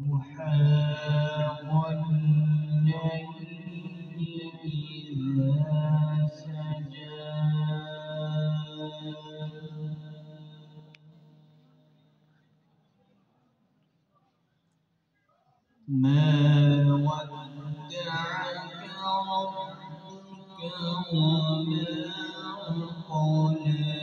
ضحى والليل إذا سجى ما ودعك ربك وما قلى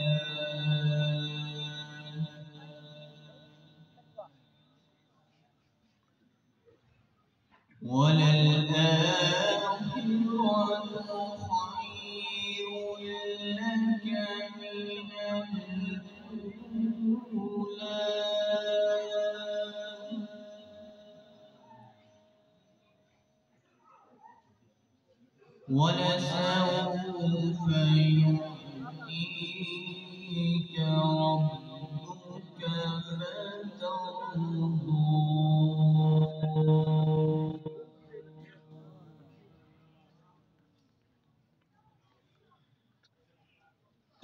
وللآخرة خير لك من الأولى ولسوف يعطيك ربك فترضى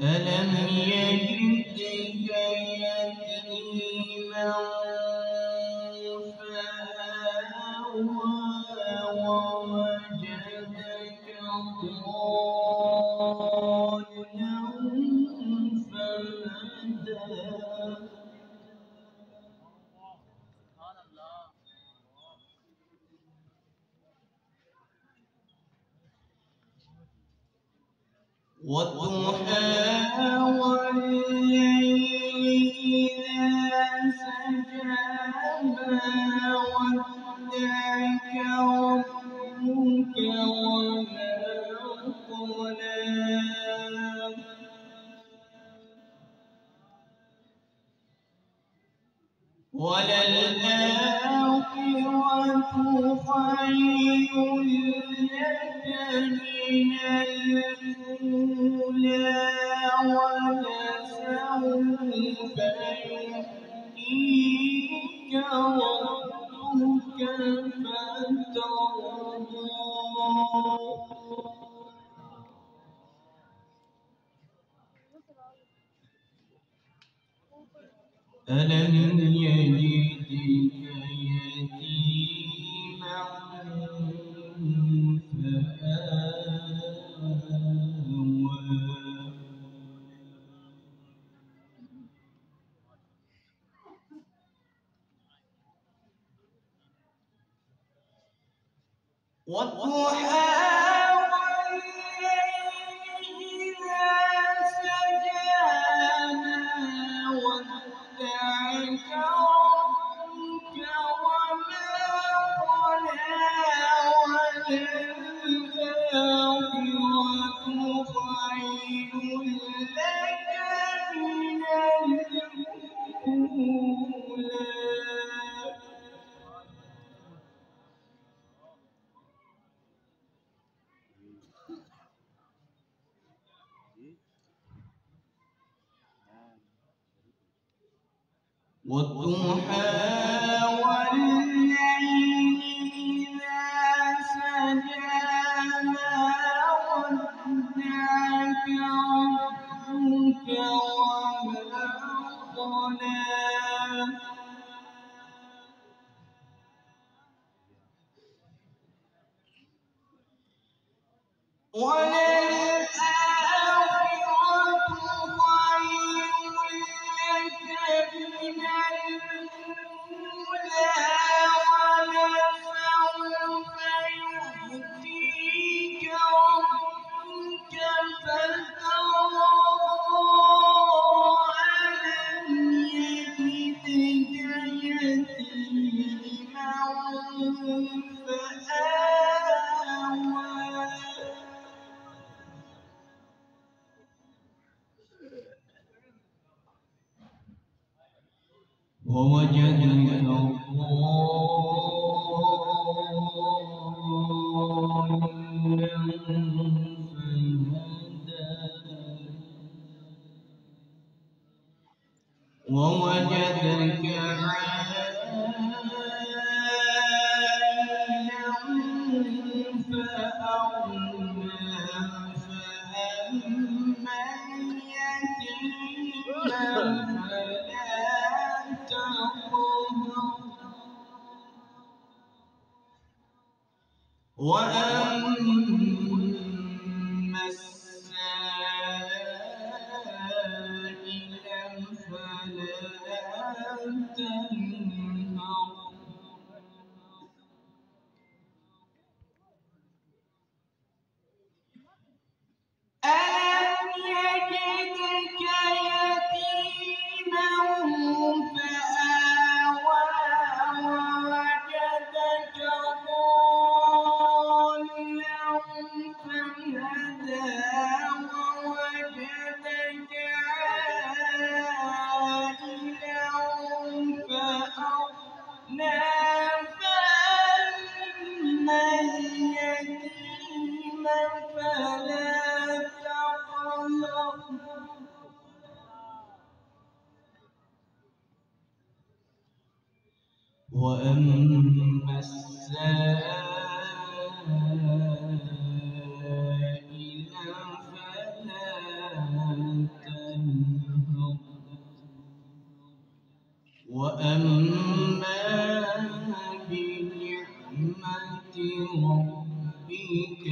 ألم يجدك يتيما فآوى ووجدك ضالا فهدى والضحى والليل إذا سجى ما ودعك ربك وما قلى وللآخرة خير لك من الأولى ولسوف يعطيك ربك فترضى ألم يجدك يتيما فآوى والضحى والليل إذا سجى ما ودعك ربك وما قلى وللآخرة خير لك من الأولى والضحى والليل إذا سجى ما ودعك ربك وما قلى وللآخرة خير لك من وأما السائل فلا تنهر ألم يجدك يتيما فآوى ووجدك ضالا فهدى ووجدك عائلا فأغنى فأما اليتيم فلا تقهر وأما السائل فلا تنهر وأما بنعمة ربك